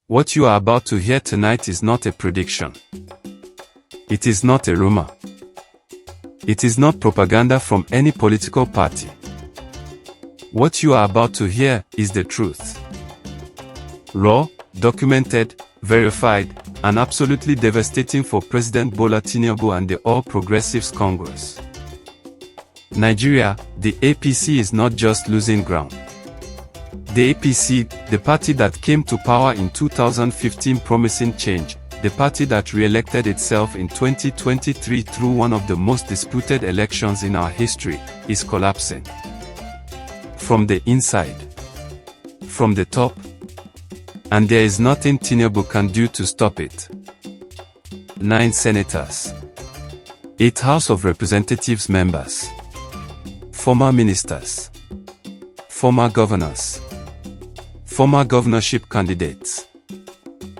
What you are about to hear tonight is not a prediction. It is not a rumor. It is not propaganda from any political party. What you are about to hear is the truth. Raw, documented, verified, and absolutely devastating for President Bola Tinubu and the All Progressives Congress. Nigeria, the APC is not just losing ground. The APC, the party that came to power in 2015 promising change, the party that re-elected itself in 2023 through one of the most disputed elections in our history, is collapsing. From the inside. From the top. And there is nothing Tinubu can do to stop it. 9 senators. 8 House of Representatives members. Former ministers. Former governors. Former governorship candidates.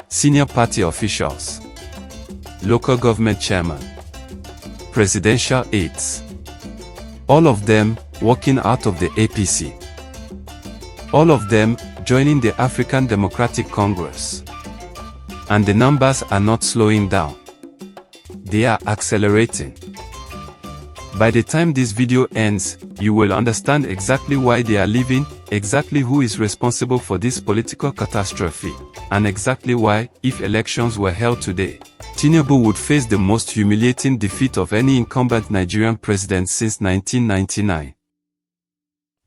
Senior party officials. Local government chairman. Presidential aides. All of them walking out of the APC. All of them joining the African Democratic Congress. And the numbers are not slowing down. They are accelerating. By the time this video ends, you will understand exactly why they are leaving, exactly who is responsible for this political catastrophe, and exactly why, if elections were held today, Tinubu would face the most humiliating defeat of any incumbent Nigerian president since 1999.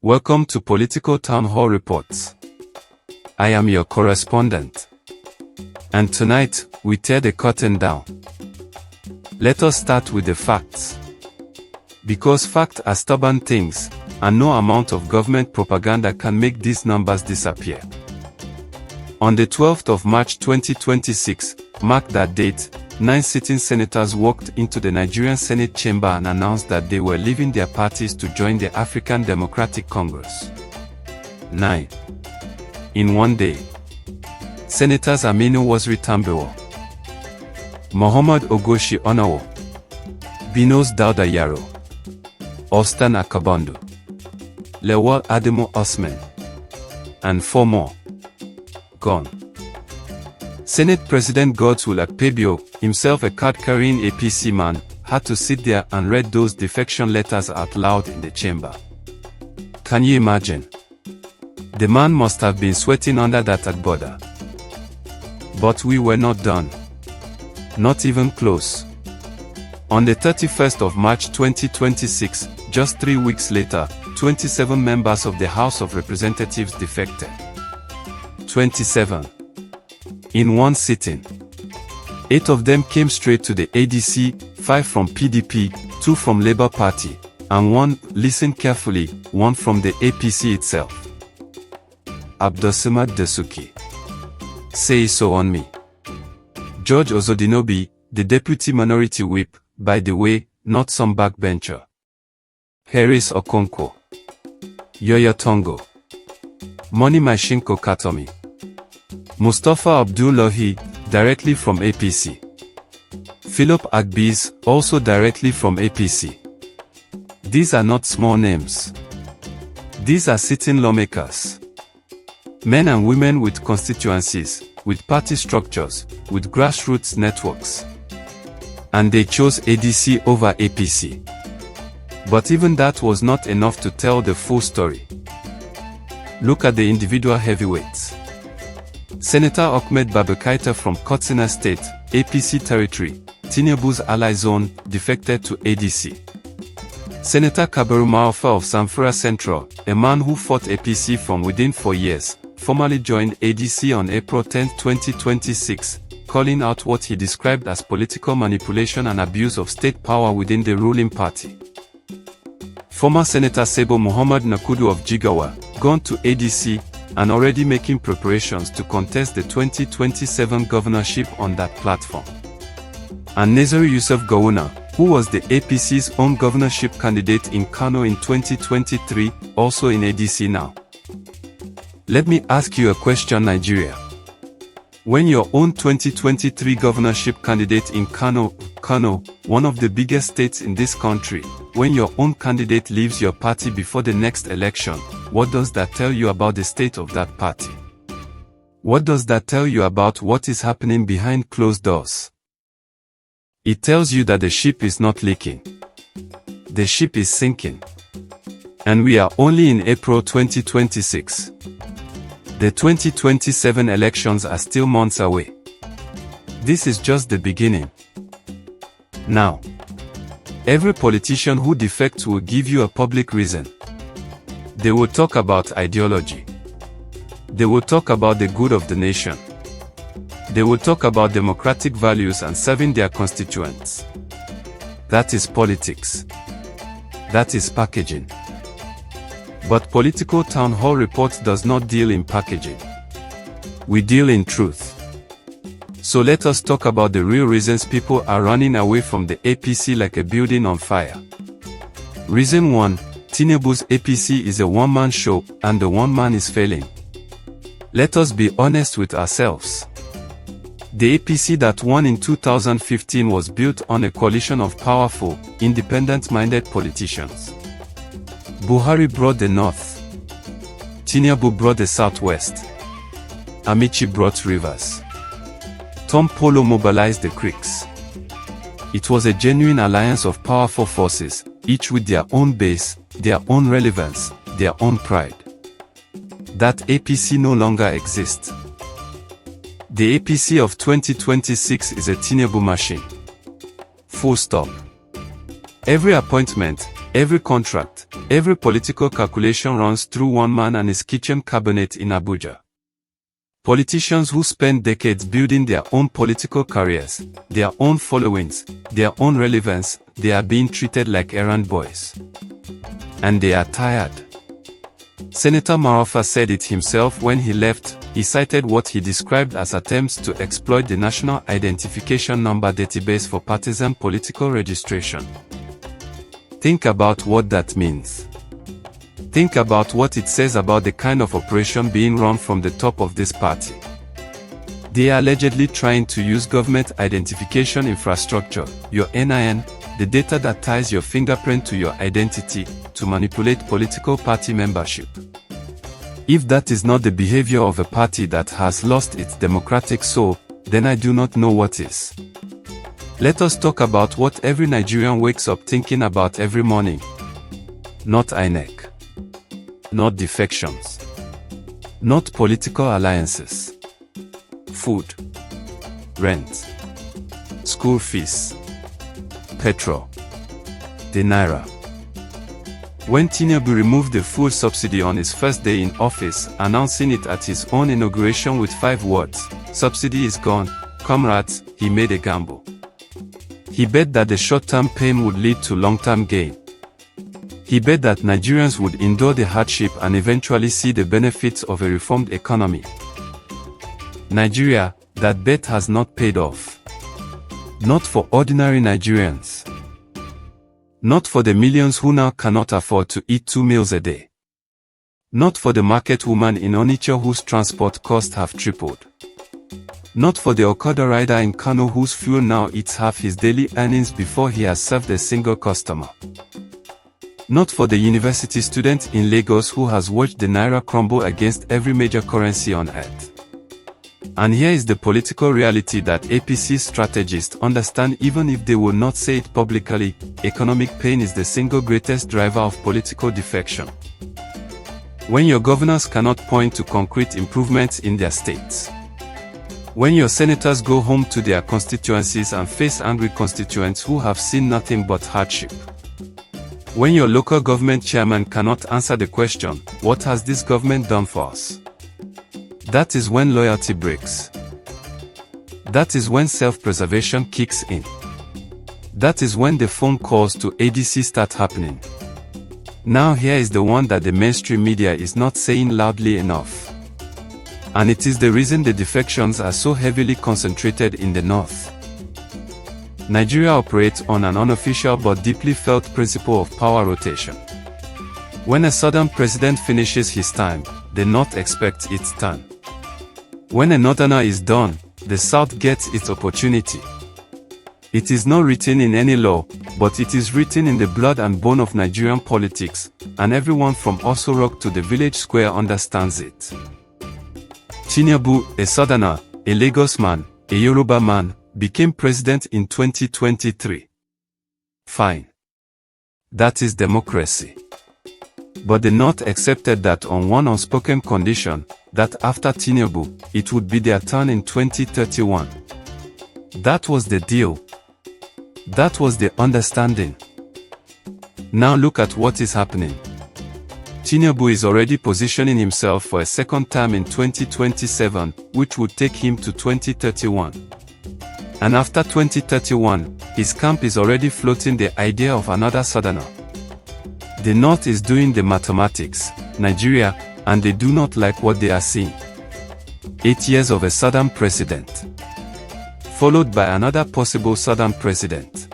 Welcome to Political Town Hall Reports. I am your correspondent. And tonight, we tear the curtain down. Let us start with the facts. Because facts are stubborn things, and no amount of government propaganda can make these numbers disappear. On the 12th of March 2026, mark that date, 9 sitting senators walked into the Nigerian Senate chamber and announced that they were leaving their parties to join the African Democratic Congress. 9. In one day. Senators Aminu Waziri Tambuwal, Muhammad Ogoshi Onawo, Binos Dauda Yaro, Austin Akpabio, Lawal Adamu Osman, and 4 more. Gone. Senate President Godswill Akpabio, himself a card-carrying APC man, had to sit there and read those defection letters out loud in the chamber. Can you imagine? The man must have been sweating under that agbada. But we were not done. Not even close. On the 31st of March 2026, just 3 weeks later, 27 members of the House of Representatives defected. 27. In one sitting. 8 of them came straight to the ADC, 5 from PDP, 2 from Labour Party, and 1, listen carefully, 1 from the APC itself. Abdulsamad Dasuki. Say so on me. George Ozodinobi, the Deputy Minority Whip, by the way, not some backbencher. Harris Okonkwo. Yoya Tongo. Moni Mashinko Katomi. Mustafa Abdullahi, directly from APC. Philip Agbiz, also directly from APC. These are not small names. These are sitting lawmakers. Men and women with constituencies, with party structures, with grassroots networks. And they chose ADC over APC. But even that was not enough to tell the full story. Look at the individual heavyweights. Senator Ahmed Babakaita from Katsina State, APC territory, Tinubu's ally zone, defected to ADC. Senator Kabiru Maufa of Zamfara Central, a man who fought APC from within 4 years, formally joined ADC on April 10, 2026, calling out what he described as political manipulation and abuse of state power within the ruling party. Former Senator Sebo Muhammad Nakudu of Jigawa, gone to ADC, and already making preparations to contest the 2027 governorship on that platform. And Naziru Yusuf Gowuna, who was the APC's own governorship candidate in Kano in 2023, also in ADC now. Let me ask you a question, Nigeria. When your own 2023 governorship candidate in Kano, one of the biggest states in this country, when your own candidate leaves your party before the next election, what does that tell you about the state of that party? What does that tell you about what is happening behind closed doors? It tells you that the ship is not leaking. The ship is sinking. And we are only in April 2026. The 2027 elections are still months away. This is just the beginning. Now, every politician who defects will give you a public reason. They will talk about ideology. They will talk about the good of the nation. They will talk about democratic values and serving their constituents. That is politics. That is packaging. But political town hall report does not deal in packaging. We deal in truth. So let us talk about the real reasons people are running away from the APC like a building on fire. Reason 1, Tinubu's APC is a one-man show, and the one man is failing. Let us be honest with ourselves. The APC that won in 2015 was built on a coalition of powerful, independent-minded politicians. Buhari brought the North. Tinubu brought the Southwest. Amici brought rivers. Tom Polo mobilized the creeks. It was a genuine alliance of powerful forces, each with their own base, their own relevance, their own pride. That APC no longer exists. The APC of 2026 is a Tinubu machine. Full stop. Every appointment, every contract, every political calculation runs through one man and his kitchen cabinet in Abuja. Politicians who spend decades building their own political careers, their own followings, their own relevance, they are being treated like errand boys. And they are tired. Senator Marafa said it himself when he left. He cited what he described as attempts to exploit the National Identification Number database for partisan political registration. Think about what that means. Think about what it says about the kind of operation being run from the top of this party. They are allegedly trying to use government identification infrastructure, your NIN, the data that ties your fingerprint to your identity, to manipulate political party membership. If that is not the behavior of a party that has lost its democratic soul, then I do not know what is. Let us talk about what every Nigerian wakes up thinking about every morning. Not INEC. Not defections. Not political alliances. Food. Rent. School fees. Petrol. The Naira. When Tinubu removed the fuel subsidy on his first day in office, announcing it at his own inauguration with 5 words, "Subsidy is gone, comrades," he made a gamble. He bet that the short-term pain would lead to long-term gain. He bet that Nigerians would endure the hardship and eventually see the benefits of a reformed economy. Nigeria, that bet has not paid off. Not for ordinary Nigerians. Not for the millions who now cannot afford to eat 2 meals a day. Not for the market woman in Onitsha whose transport costs have tripled. Not for the Okada rider in Kano whose fuel now eats half his daily earnings before he has served a single customer. Not for the university student in Lagos who has watched the Naira crumble against every major currency on earth. And here is the political reality that APC strategists understand even if they will not say it publicly: economic pain is the single greatest driver of political defection. When your governors cannot point to concrete improvements in their states. When your senators go home to their constituencies and face angry constituents who have seen nothing but hardship. When your local government chairman cannot answer the question, "What has this government done for us?" That is when loyalty breaks. That is when self-preservation kicks in. That is when the phone calls to ADC start happening. Now here is the one that the mainstream media is not saying loudly enough. And it is the reason the defections are so heavily concentrated in the north. Nigeria operates on an unofficial but deeply felt principle of power rotation. When a southern president finishes his time, the north expects its turn. When a northerner is done, the south gets its opportunity. It is not written in any law, but it is written in the blood and bone of Nigerian politics, and everyone from Oso Rock to the village square understands it. Tinubu, a Southerner, a Lagos man, a Yoruba man, became president in 2023. Fine. That is democracy. But the North accepted that on one unspoken condition, that after Tinubu, it would be their turn in 2031. That was the deal. That was the understanding. Now look at what is happening. Tinubu is already positioning himself for a second term in 2027, which would take him to 2031. And after 2031, his camp is already floating the idea of another Southerner. The North is doing the mathematics, Nigeria, and they do not like what they are seeing. 8 years of a Southern president, followed by another possible Southern president.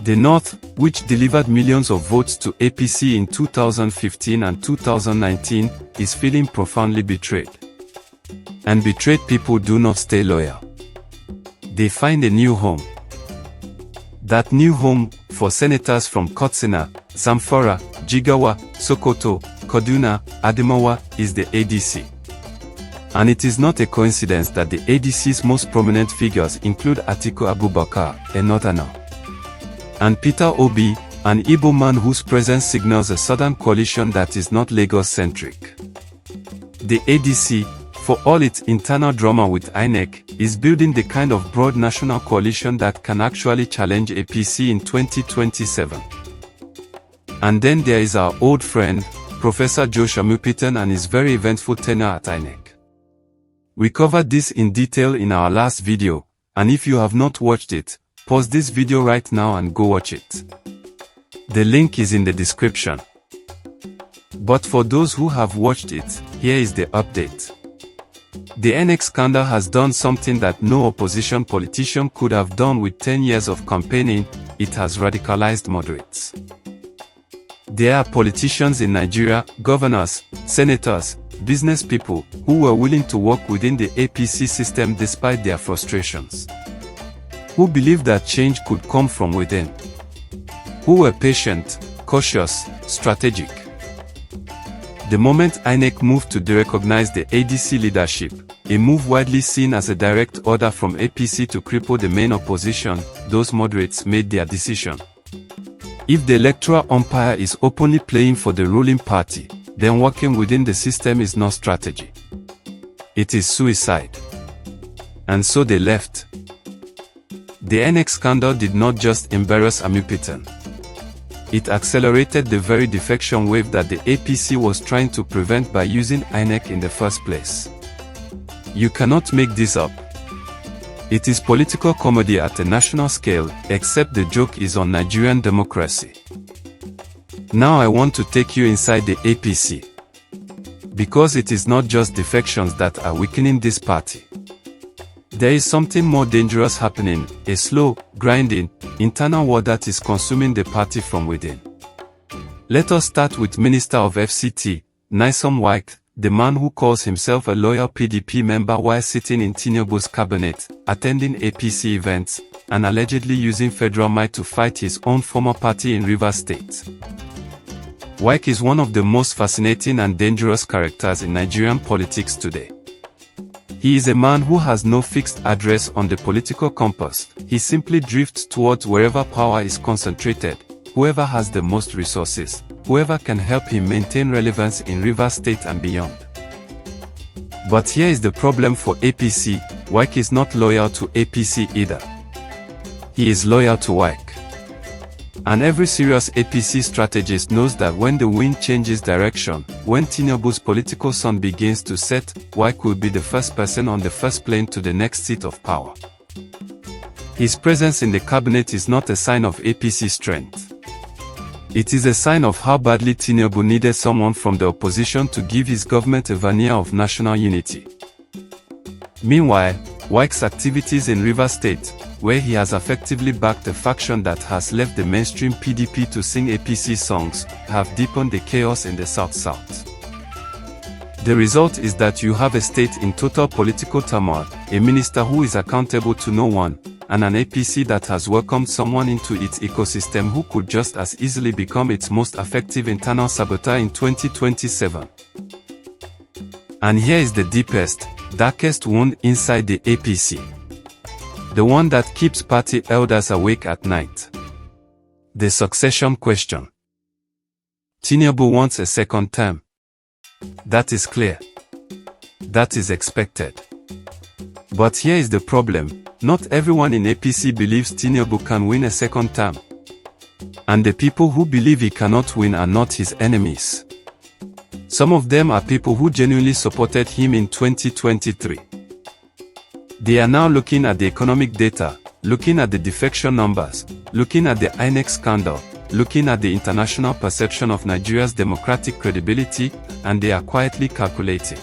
The North, which delivered millions of votes to APC in 2015 and 2019, is feeling profoundly betrayed. And betrayed people do not stay loyal. They find a new home. That new home, for senators from Katsina, Zamfara, Jigawa, Sokoto, Kaduna, Adamawa, is the ADC. And it is not a coincidence that the ADC's most prominent figures include Atiku Abubakar, a Northerner, and Peter Obi, an Igbo man whose presence signals a southern coalition that is not Lagos-centric. The ADC, for all its internal drama with INEC, is building the kind of broad national coalition that can actually challenge APC in 2027. And then there is our old friend, Professor Josh Amupitan and his very eventful tenure at INEC. We covered this in detail in our last video, and if you have not watched it, pause this video right now and go watch it. The link is in the description. But for those who have watched it, here is the update. The INEC scandal has done something that no opposition politician could have done with 10 years of campaigning. It has radicalized moderates. There are politicians in Nigeria, governors, senators, business people, who were willing to work within the APC system despite their frustrations. Who believed that change could come from within. Who were patient, cautious, strategic. The moment INEC moved to derecognize the ADC leadership, a move widely seen as a direct order from APC to cripple the main opposition, those moderates made their decision. If the electoral umpire is openly playing for the ruling party, then working within the system is not strategy. It is suicide. And so they left. The INEC scandal did not just embarrass Amupitan. It accelerated the very defection wave that the APC was trying to prevent by using INEC in the first place. You cannot make this up. It is political comedy at a national scale, except the joke is on Nigerian democracy. Now I want to take you inside the APC. Because it is not just defections that are weakening this party. There is something more dangerous happening, a slow, grinding, internal war that is consuming the party from within. Let us start with Minister of FCT, Nyesom Wike, the man who calls himself a loyal PDP member while sitting in Tinubu's cabinet, attending APC events, and allegedly using federal might to fight his own former party in Rivers State. Wike is one of the most fascinating and dangerous characters in Nigerian politics today. He is a man who has no fixed address on the political compass. He simply drifts towards wherever power is concentrated, whoever has the most resources, whoever can help him maintain relevance in Rivers State and beyond. But here is the problem for APC, Wike is not loyal to APC either. He is loyal to Wike. And every serious APC strategist knows that when the wind changes direction, when Tinubu's political sun begins to set, Wike will be the first person on the first plane to the next seat of power. His presence in the cabinet is not a sign of APC strength. It is a sign of how badly Tinubu needed someone from the opposition to give his government a veneer of national unity. Meanwhile, Wike's activities in Rivers State, where he has effectively backed a faction that has left the mainstream PDP to sing APC songs, have deepened the chaos in the South-South. The result is that you have a state in total political turmoil, a minister who is accountable to no one, and an APC that has welcomed someone into its ecosystem who could just as easily become its most effective internal saboteur in 2027. And here is the deepest, darkest wound inside the APC. The one that keeps party elders awake at night. The succession question. Tinubu wants a second term. That is clear. That is expected. But here is the problem, not everyone in APC believes Tinubu can win a second term. And the people who believe he cannot win are not his enemies. Some of them are people who genuinely supported him in 2023. They are now looking at the economic data, looking at the defection numbers, looking at the INEC scandal, looking at the international perception of Nigeria's democratic credibility, and they are quietly calculating.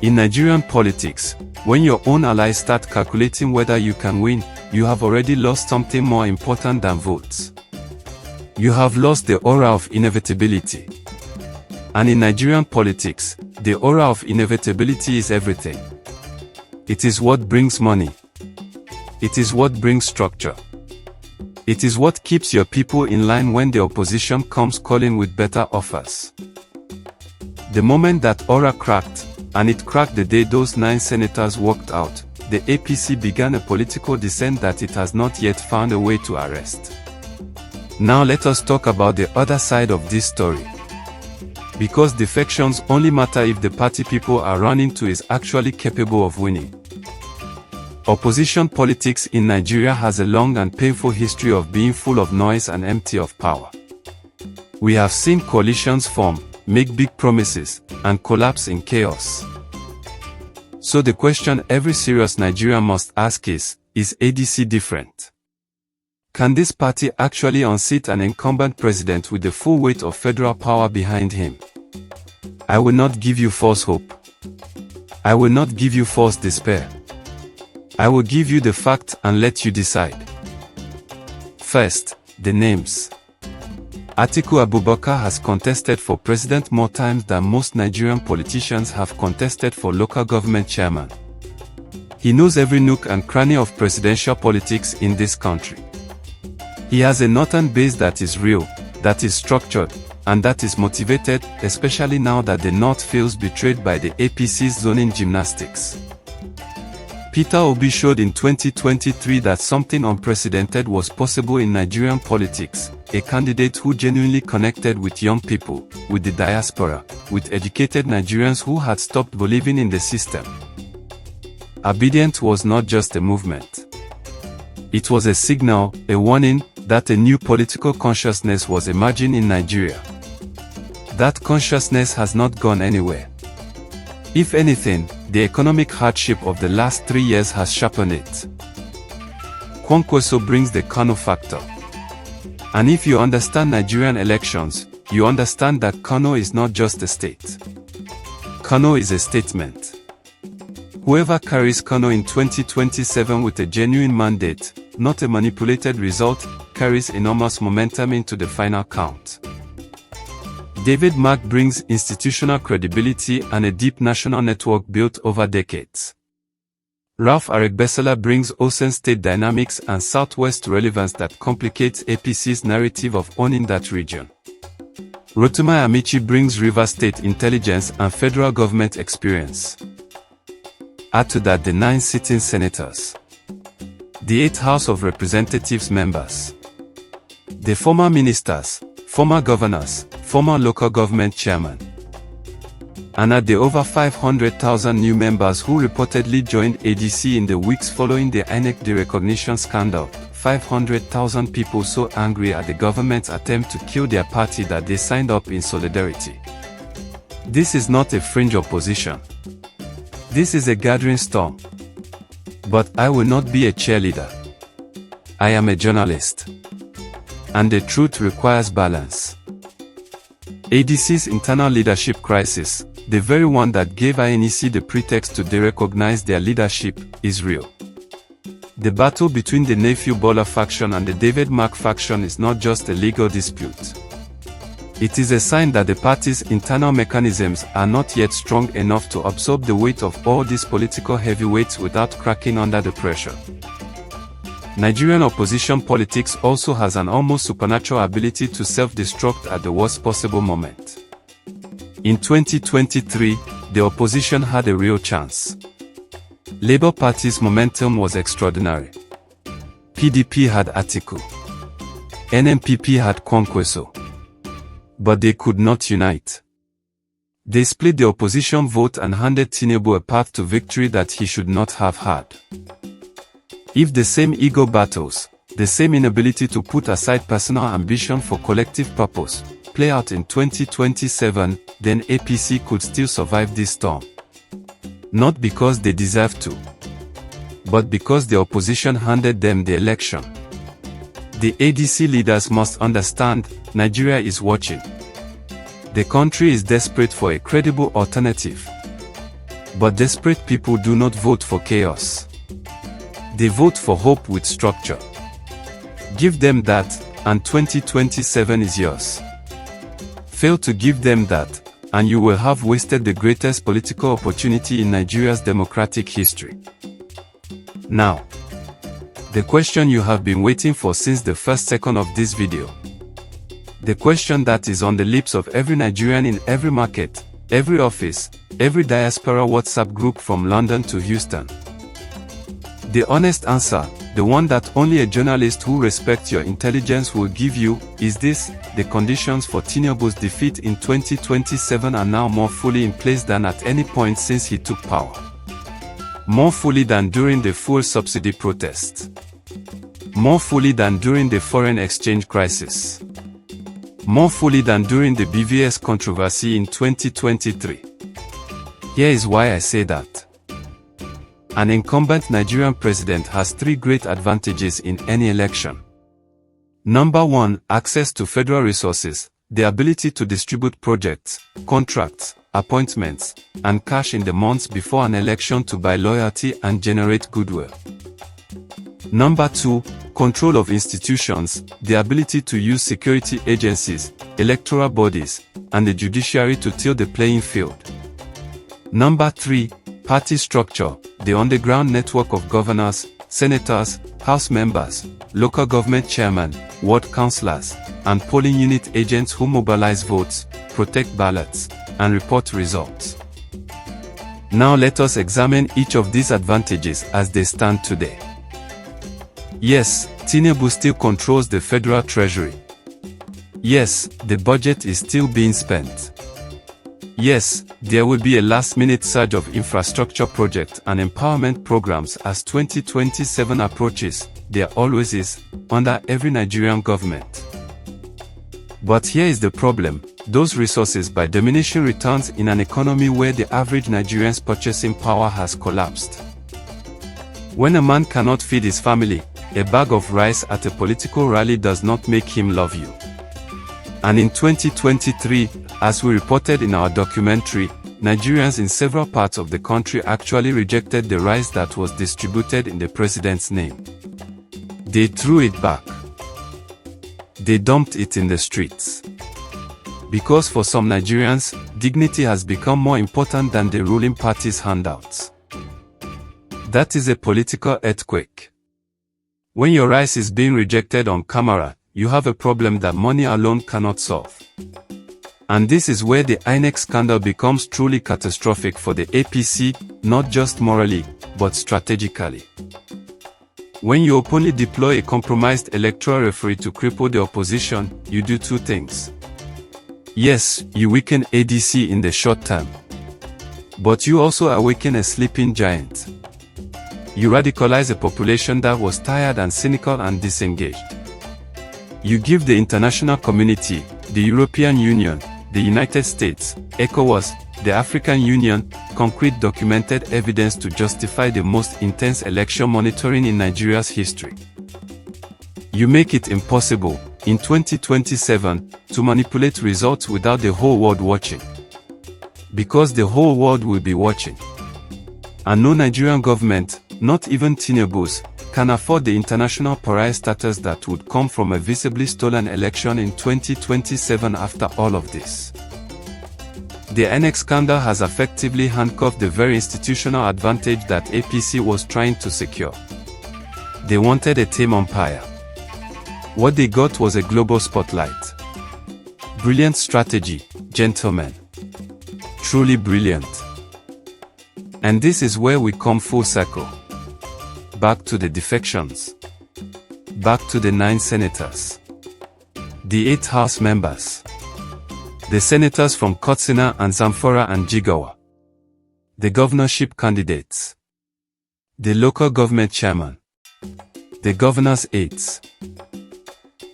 In Nigerian politics, when your own allies start calculating whether you can win, you have already lost something more important than votes. You have lost the aura of inevitability. And in Nigerian politics, the aura of inevitability is everything. It is what brings money. It is what brings structure. It is what keeps your people in line when the opposition comes calling with better offers. The moment that aura cracked, and it cracked the day those 9 senators walked out, the APC began a political descent that it has not yet found a way to arrest. Now let us talk about the other side of this story. Because defections only matter if the party people are running to is actually capable of winning. Opposition politics in Nigeria has a long and painful history of being full of noise and empty of power. We have seen coalitions form, make big promises, and collapse in chaos. So the question every serious Nigerian must ask is ADC different? Can this party actually unseat an incumbent president with the full weight of federal power behind him? I will not give you false hope. I will not give you false despair. I will give you the fact and let you decide. First, the names. Atiku Abubakar has contested for president more times than most Nigerian politicians have contested for local government chairman. He knows every nook and cranny of presidential politics in this country. He has a northern base that is real, that is structured, and that is motivated, especially now that the North feels betrayed by the APC's zoning gymnastics. Peter Obi showed in 2023 that something unprecedented was possible in Nigerian politics, a candidate who genuinely connected with young people, with the diaspora, with educated Nigerians who had stopped believing in the system. Obedience was not just a movement. It was a signal, a warning, that a new political consciousness was emerging in Nigeria. That consciousness has not gone anywhere. If anything, the economic hardship of the last 3 years has sharpened it. Kwankwaso brings the Kano factor. And if you understand Nigerian elections, you understand that Kano is not just a state. Kano is a statement. Whoever carries Kano in 2027 with a genuine mandate, not a manipulated result, carries enormous momentum into the final count. David Mark brings institutional credibility and a deep national network built over decades. Ralph Aregbesala brings Osun state dynamics and Southwest relevance that complicates APC's narrative of owning that region. Rotimi Amici brings Rivers State intelligence and federal government experience. Add to that the 9 sitting senators, the 8 House of Representatives members, the former ministers, former governors, former local government chairman, and at the over 500,000 new members who reportedly joined ADC in the weeks following the INEC derecognition scandal, 500,000 people so angry at the government's attempt to kill their party that they signed up in solidarity. This is not a fringe opposition. This is a gathering storm. But I will not be a cheerleader. I am a journalist. And the truth requires balance. ADC's internal leadership crisis, the very one that gave INEC the pretext to derecognize their leadership, is real. The battle between the Nephew Bola faction and the David Mark faction is not just a legal dispute. It is a sign that the party's internal mechanisms are not yet strong enough to absorb the weight of all these political heavyweights without cracking under the pressure. Nigerian opposition politics also has an almost supernatural ability to self-destruct at the worst possible moment. In 2023, the opposition had a real chance. Labour Party's momentum was extraordinary. PDP had Atiku. NNPP had Kwankwaso. But they could not unite. They split the opposition vote and handed Tinubu a path to victory that he should not have had. If the same ego battles, the same inability to put aside personal ambition for collective purpose, play out in 2027, then APC could still survive this storm. Not because they deserve to, but because the opposition handed them the election. The ADC leaders must understand, Nigeria is watching. The country is desperate for a credible alternative. But desperate people do not vote for chaos. They vote for hope with structure. Give them that, and 2027 is yours. Fail to give them that, and you will have wasted the greatest political opportunity in Nigeria's democratic history. Now, the question you have been waiting for since the first second of this video. The question that is on the lips of every Nigerian in every market, every office, every diaspora WhatsApp group from London to Houston. The honest answer, the one that only a journalist who respects your intelligence will give you, is this: the conditions for Tinubu's defeat in 2027 are now more fully in place than at any point since he took power. More fully than during the fuel subsidy protests. More fully than during the foreign exchange crisis. More fully than during the BVS controversy in 2023. Here is why I say that. An incumbent Nigerian president has three great advantages in any election. Number 1, access to federal resources, the ability to distribute projects, contracts, appointments, and cash in the months before an election to buy loyalty and generate goodwill. Number 2, control of institutions, the ability to use security agencies, electoral bodies, and the judiciary to till the playing field. Number 3, party structure, the underground network of governors, senators, house members, local government chairmen, ward councillors, and polling unit agents who mobilize votes, protect ballots, and report results. Now let us examine each of these advantages as they stand today. Yes, Tinubu still controls the federal treasury. Yes, the budget is still being spent. Yes, there will be a last-minute surge of infrastructure projects and empowerment programs as 2027 approaches. There always is, under every Nigerian government. But here is the problem: those resources by diminishing returns in an economy where the average Nigerian's purchasing power has collapsed. When a man cannot feed his family, a bag of rice at a political rally does not make him love you. And in 2023, as we reported in our documentary, Nigerians in several parts of the country actually rejected the rice that was distributed in the president's name. They threw it back. They dumped it in the streets. Because for some Nigerians, dignity has become more important than the ruling party's handouts. That is a political earthquake. When your rice is being rejected on camera, you have a problem that money alone cannot solve. And this is where the INEC scandal becomes truly catastrophic for the APC, not just morally, but strategically. When you openly deploy a compromised electoral referee to cripple the opposition, you do two things. Yes, you weaken ADC in the short term. But you also awaken a sleeping giant. You radicalize a population that was tired and cynical and disengaged. You give the international community, the European Union, the United States, ECOWAS, the African Union, concrete documented evidence to justify the most intense election monitoring in Nigeria's history. You make it impossible, in 2027, to manipulate results without the whole world watching. Because the whole world will be watching. And no Nigerian government, not even Tinubu's, can afford the international pariah status that would come from a visibly stolen election in 2027 after all of this. The INEC scandal has effectively handcuffed the very institutional advantage that APC was trying to secure. They wanted a tame umpire. What they got was a global spotlight. Brilliant strategy, gentlemen. Truly brilliant. And this is where we come full circle. Back to the defections. Back to the 9 senators. The 8 House members. The senators from Katsina and Zamfara and Jigawa. The governorship candidates. The local government chairman. The governor's aides.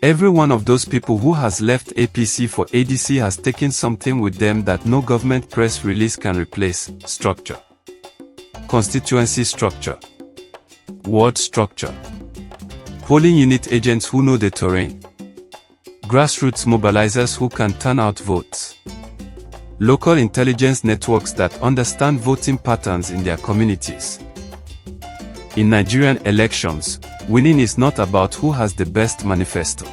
Every one of those people who has left APC for ADC has taken something with them that no government press release can replace: structure, constituency structure, ward structure, polling unit agents who know the terrain, grassroots mobilizers who can turn out votes, local intelligence networks that understand voting patterns in their communities. In Nigerian elections, winning is not about who has the best manifesto.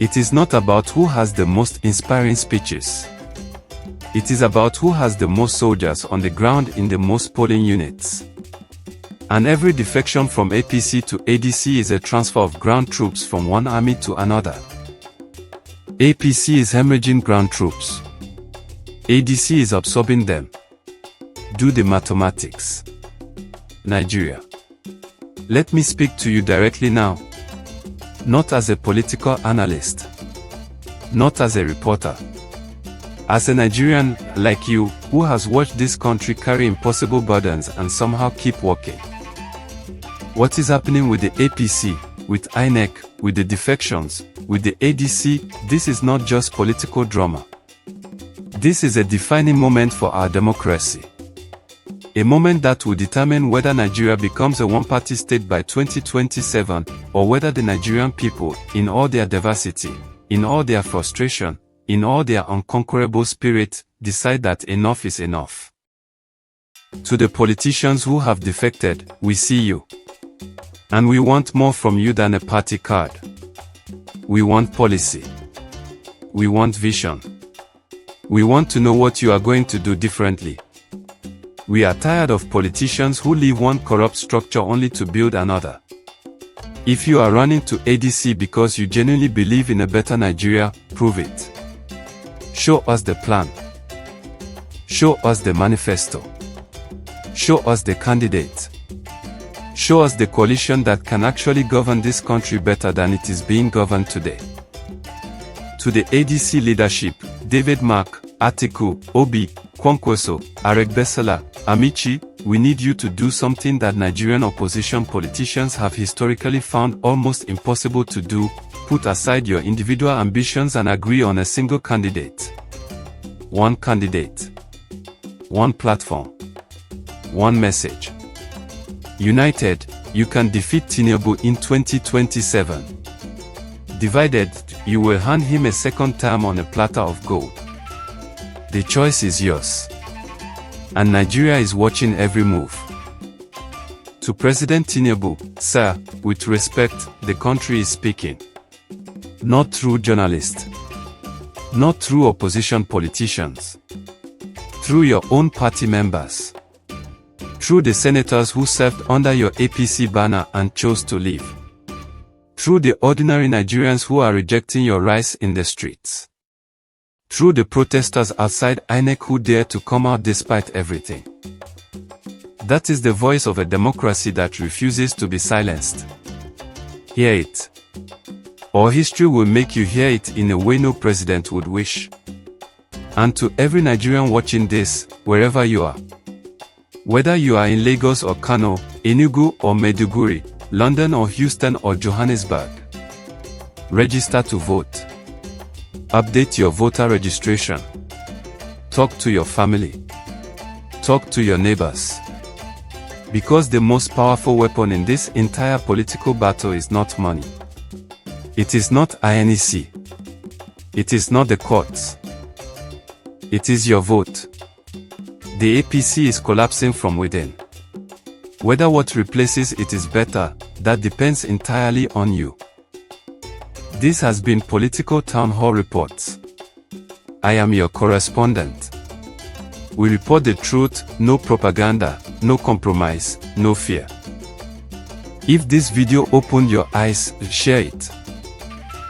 It is not about who has the most inspiring speeches. It is about who has the most soldiers on the ground in the most polling units. And every defection from APC to ADC is a transfer of ground troops from one army to another. APC is hemorrhaging ground troops. ADC is absorbing them. Do the mathematics. Nigeria. Let me speak to you directly now. Not as a political analyst. Not as a reporter. As a Nigerian like you, who has watched this country carry impossible burdens and somehow keep walking. What is happening with the APC, with INEC, with the defections, with the ADC? This is not just political drama. This is a defining moment for our democracy. A moment that will determine whether Nigeria becomes a one-party state by 2027, or whether the Nigerian people, in all their diversity, in all their frustration, in all their unconquerable spirit, decide that enough is enough. To the politicians who have defected, we see you. And we want more from you than a party card. We want policy. We want vision. We want to know what you are going to do differently. We are tired of politicians who leave one corrupt structure only to build another. If you are running to ADC because you genuinely believe in a better Nigeria, prove it. Show us the plan. Show us the manifesto. Show us the candidate. Show us the coalition that can actually govern this country better than it is being governed today. To the ADC leadership, David Mark, Atiku, Obi, Kwankwaso, Aregbesola, Amici, we need you to do something that Nigerian opposition politicians have historically found almost impossible to do: put aside your individual ambitions and agree on a single candidate. One candidate. One platform. One message. United, you can defeat Tinubu in 2027. Divided, you will hand him a second term on a platter of gold. The choice is yours. And Nigeria is watching every move. To President Tinubu, sir, with respect, the country is speaking. Not through journalists. Not through opposition politicians. Through your own party members. Through the senators who served under your APC banner and chose to leave. Through the ordinary Nigerians who are rejecting your rise in the streets. Through the protesters outside INEC who dare to come out despite everything. That is the voice of a democracy that refuses to be silenced. Hear it. Or history will make you hear it in a way no president would wish. And to every Nigerian watching this, wherever you are. Whether you are in Lagos or Kano, Enugu or Maiduguri, London or Houston or Johannesburg. Register to vote. Update your voter registration. Talk to your family. Talk to your neighbors. Because the most powerful weapon in this entire political battle is not money. It is not INEC. It is not the courts. It is your vote. The APC is collapsing from within. Whether what replaces it is better, that depends entirely on you. This has been Political Town Hall Reports. I am your correspondent. We report the truth, no propaganda, no compromise, no fear. If this video opened your eyes, share it.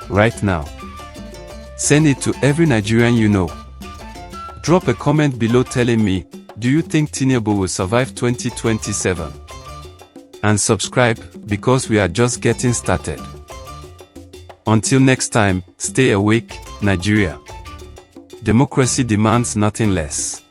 Right now. Send it to every Nigerian you know. Drop a comment below telling me, Do you think Tinubu will survive 2027? And subscribe, because we are just getting started. Until next time, stay awake, Nigeria. Democracy demands nothing less.